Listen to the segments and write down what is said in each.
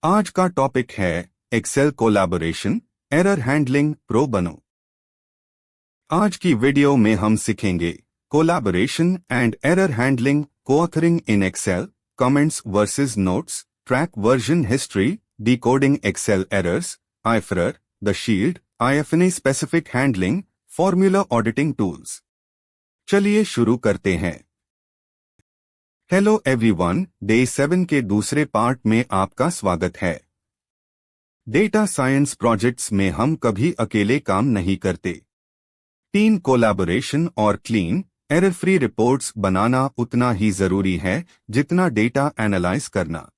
आज का टॉपिक है Excel collaboration error handling pro बनो। आज की वीडियो में हम सीखेंगे collaboration and error handling coauthoring in Excel, comments versus notes, track version history, decoding Excel errors, IFERROR, the shield, IFNA specific handling, formula auditing tools. चलिए शुरू करते हैं। हेलो एवरीवन, डे 7 के दूसरे पार्ट में आपका स्वागत है। डेटा साइंस प्रोजेक्ट्स में हम कभी अकेले काम नहीं करते। टीम कोलैबोरेशन और क्लीन, एरर फ्री रिपोर्ट्स बनाना उतना ही जरूरी है जितना डेटा एनालाइज करना।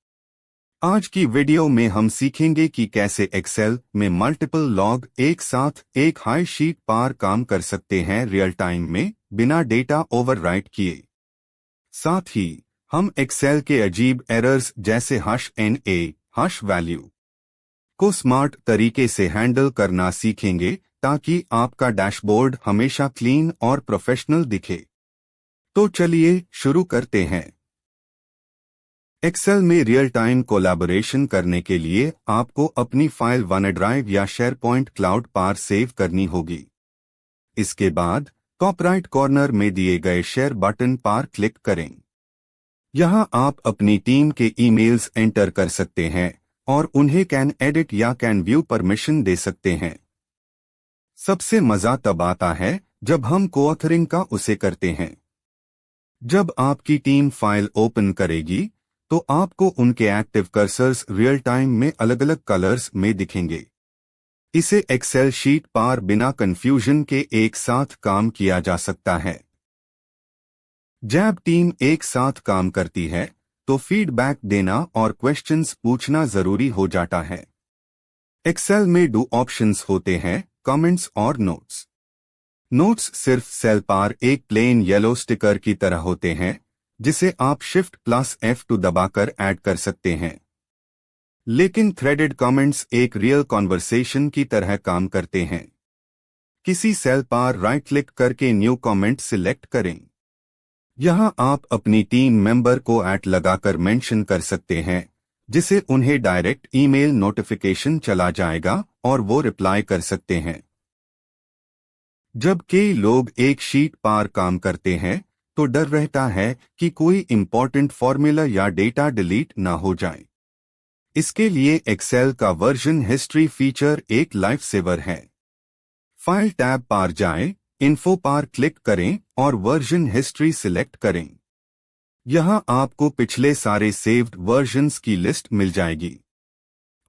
आज की वीडियो में हम सीखेंगे कि कैसे एक्सेल में मल्टीपल लॉग एक साथ एक हाई शीट पर काम कर सकते हैं रियल टाइम में बिना डेटा ओवरराइट किए। साथ ही हम एक्सेल के अजीब एरर्स जैसे -NA, वैल्यू को स्मार्ट तरीके से हैंडल करना सीखेंगे ताकि आपका डैशबोर्ड हमेशा क्लीन और प्रोफेशनल दिखे। तो चलिए शुरू करते हैं। एक्सेल में रियल टाइम कोलैबोरेशन करने के लिए आपको अपनी फाइल OneDrive या SharePoint क्लाउड पर सेव करनी होगी। इसके बाद टॉप राइट कॉर्नर में दिए गए शेयर बटन पर क्लिक करें। यहां आप अपनी टीम के ईमेल्स एंटर कर सकते हैं और उन्हें कैन एडिट या कैन व्यू परमिशन दे सकते हैं। सबसे मजा तब आता है जब हम कोऑथरिंग का उसे करते हैं। जब आपकी टीम फाइल ओपन करेगी तो आपको उनके एक्टिव कर्सर्स रियल टाइम में अलग अलग कलर्स में दिखेंगे। इसे एक्सेल शीट पर बिना कंफ्यूजन के एक साथ काम किया जा सकता है। जब टीम एक साथ काम करती है तो फीडबैक देना और क्वेश्चंस पूछना जरूरी हो जाता है। एक्सेल में दो ऑप्शंस होते हैं, कमेंट्स और नोट्स। नोट्स सिर्फ सेल पर एक प्लेन येलो स्टिकर की तरह होते हैं जिसे आप Shift+F2 दबाकर ऐड कर सकते हैं। लेकिन थ्रेडेड कमेंट्स एक रियल कॉन्वर्सेशन की तरह काम करते हैं। किसी सेल पर राइट क्लिक करके न्यू कमेंट सिलेक्ट करें। यहां आप अपनी टीम मेंबर को @ लगाकर मेंशन कर सकते हैं जिसे उन्हें डायरेक्ट ईमेल नोटिफिकेशन चला जाएगा और वो रिप्लाई कर सकते हैं। जब कई लोग एक शीट पर काम करते हैं तो डर रहता है कि कोई इंपॉर्टेंट फॉर्मूला या डेटा डिलीट ना हो जाए। इसके लिए एक्सेल का वर्जन हिस्ट्री फीचर एक लाइफ सेवर है। फाइल टैब पर जाएं, इन्फो पर क्लिक करें और वर्जन हिस्ट्री सिलेक्ट करें। यहां आपको पिछले सारे सेव्ड वर्जन्स की लिस्ट मिल जाएगी।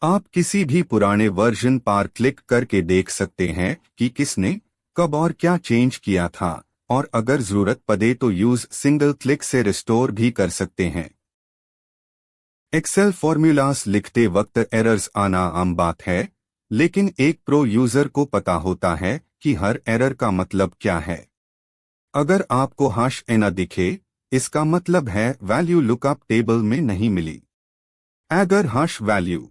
आप किसी भी पुराने वर्जन पर क्लिक करके देख सकते हैं कि किसने कब और क्या चेंज किया था, और अगर जरूरत पड़े तो यूज सिंगल क्लिक से रिस्टोर भी कर सकते हैं। एक्सेल फॉर्मूलास लिखते वक्त एरर्स आना आम बात है, लेकिन एक प्रो यूजर को पता होता है कि हर एरर का मतलब क्या है। अगर आपको -NA दिखे, इसका मतलब है वैल्यू लुकअप टेबल में नहीं मिली। अगर वैल्यू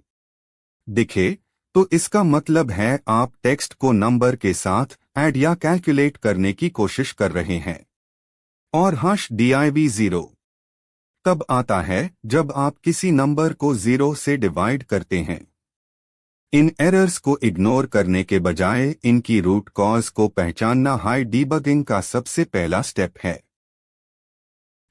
दिखे तो इसका मतलब है आप टेक्स्ट को नंबर के साथ ऐड या कैलकुलेट करने की कोशिश कर रहे हैं। और -div 0 तब आता है जब आप किसी नंबर को 0 से डिवाइड करते हैं। इन एरर्स को इग्नोर करने के बजाय इनकी रूट कॉज को पहचानना हाई डीबगिंग का सबसे पहला स्टेप है।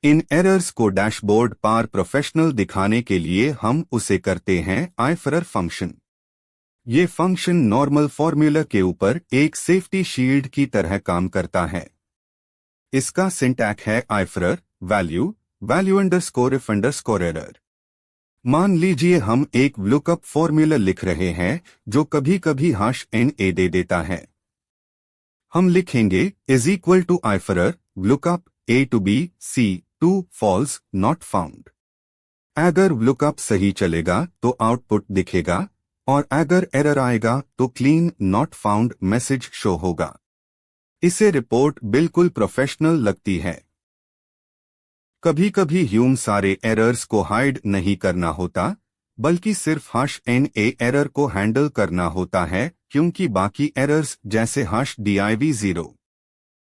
इन एरर्स को डैशबोर्ड पर प्रोफेशनल दिखाने के लिए हम उसे करते हैं आईफरर फंक्शन। ये फंक्शन नॉर्मल फॉर्मूला के ऊपर एक सेफ्टी शील्ड की तरह काम करता है। इसका सिंटैक्स है आईफरर वैल्यू _if _error। मान लीजिए हम एक लुकअप फॉर्मूला लिख रहे हैं जो कभी कभी -NA दे देता है। हम लिखेंगे = IFERROR lookup A to B C to false not found। अगर लुकअप सही चलेगा तो आउटपुट दिखेगा और अगर एरर आएगा तो clean not found message show होगा। इसे रिपोर्ट बिल्कुल प्रोफेशनल लगती है। कभी कभी ह्यूम सारे एरर्स को हाइड नहीं करना होता, बल्कि सिर्फ -NA एरर को हैंडल करना होता है, क्योंकि बाकी एरर्स जैसे -div 0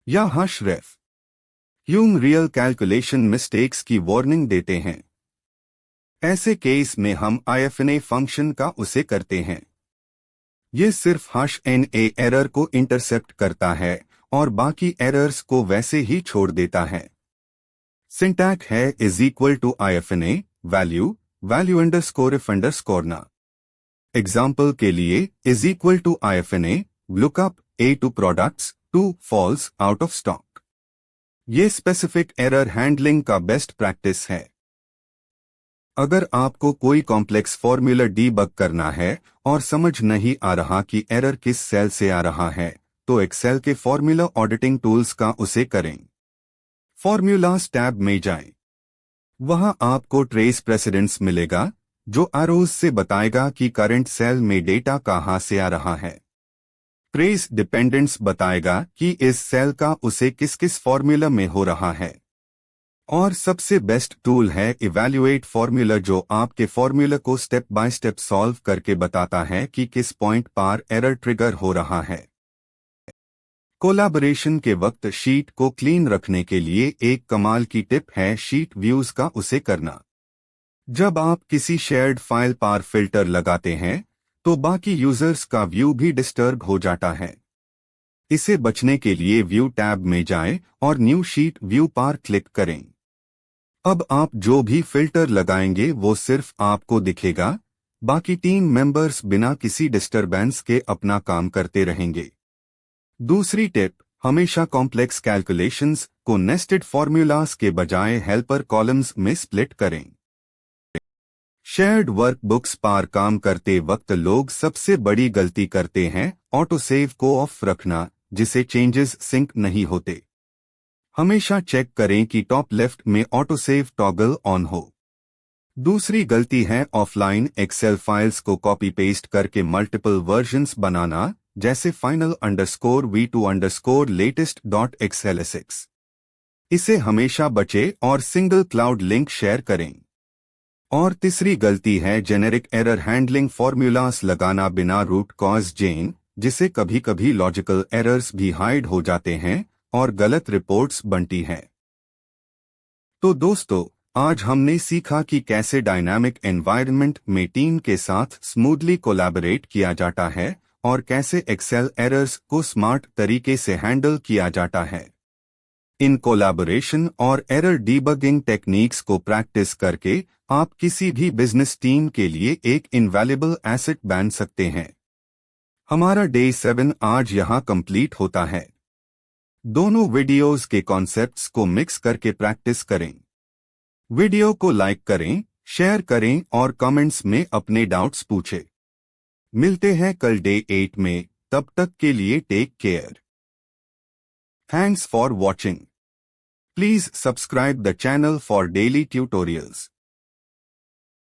या -ref Hume real calculation mistakes की वार्निंग देते हैं। ऐसे केस में हम IFNA फंक्शन का उसे करते हैं। ये सिर्फ #NA एरर को इंटरसेप्ट करता है और बाकी एरर्स को वैसे ही छोड़ देता है। सिंटैक्स है =IFNA value underscore if underscore NA. Example के लिए =IFNA lookup A2 products 2 false out of stock. ये स्पेसिफिक एरर हैंडलिंग का बेस्ट प्रैक्टिस है। अगर आपको कोई कॉम्प्लेक्स फॉर्मूला डीबग करना है और समझ नहीं आ रहा कि एरर किस सेल से आ रहा है, तो एक्सेल के फॉर्मूला ऑडिटिंग टूल्स का उसे करें। फॉर्मूलाज टैब में जाएं। वहां आपको ट्रेस प्रेसिडेंस मिलेगा, जो एरोज से बताएगा कि करंट सेल में डेटा कहां से आ रहा है। ट्रेस डिपेंडेंट्स बताएगा कि इस सेल का उसे किस किस फॉर्मूला में हो रहा है। और सबसे बेस्ट टूल है इवैल्यूएट फॉर्मूला, जो आपके फॉर्मूला को स्टेप बाय स्टेप सॉल्व करके बताता है कि किस पॉइंट पर एरर ट्रिगर हो रहा है। कोलैबोरेशन के वक्त शीट को क्लीन रखने के लिए एक कमाल की टिप है शीट व्यूज का उसे करना। जब आप किसी शेयर्ड फाइल पर फिल्टर लगाते हैं, तो बाकी यूजर्स का व्यू भी डिस्टर्ब हो जाता है। इसे बचने के लिए व्यू टैब में जाएं और न्यू शीट व्यू पर क्लिक करें। अब आप जो भी फिल्टर लगाएंगे वो सिर्फ आपको दिखेगा, बाकी टीम मेंबर्स बिना किसी डिस्टरबेंस के अपना काम करते रहेंगे। दूसरी टिप, हमेशा कॉम्प्लेक्स कैलकुलेशंस को नेस्टेड फॉर्मूलाज के बजाय हेल्पर कॉलम्स में स्प्लिट करें। शेयर्ड वर्कबुक्स पर काम करते वक्त लोग सबसे बड़ी गलती करते हैं ऑटो सेव को ऑफ रखना, जिसे चेंजेस सिंक नहीं होते। हमेशा चेक करें कि टॉप लेफ्ट में ऑटो सेव टॉगल ऑन हो। दूसरी गलती है ऑफलाइन एक्सेल फाइल्स को कॉपी पेस्ट करके मल्टीपल वर्जन्स बनाना, जैसे final_v2_latest.xlsx। इसे हमेशा बचे और सिंगल क्लाउड लिंक शेयर करें। और तीसरी गलती है जेनेरिक एरर हैंडलिंग फॉर्मूलास लगाना बिना रूट कॉज जेन, जिसे कभी कभी लॉजिकल एरर्स भी हाइड हो जाते हैं और गलत रिपोर्ट्स बनती हैं। तो दोस्तों, आज हमने सीखा कि कैसे डायनामिक एनवायरनमेंट में टीम के साथ स्मूथली कोलैबोरेट किया जाता है और कैसे एक्सेल एरर्स को स्मार्ट तरीके से हैंडल किया जाता है। इन कोलैबोरेशन और एरर डीबगिंग टेक्निक्स को प्रैक्टिस करके आप किसी भी बिजनेस टीम के लिए एक इनवैल्यूएबल एसेट बन सकते हैं। हमारा डे 7 आज यहाँ कंप्लीट होता है। दोनों वीडियोस के कॉन्सेप्ट्स को मिक्स करके प्रैक्टिस करें। वीडियो को लाइक करें, शेयर करें और कमेंट्स में अपने डाउट्स पूछें। मिलते हैं कल डे 8 में, तब तक के लिए take care. Thanks for watching. Please subscribe the channel for daily tutorials.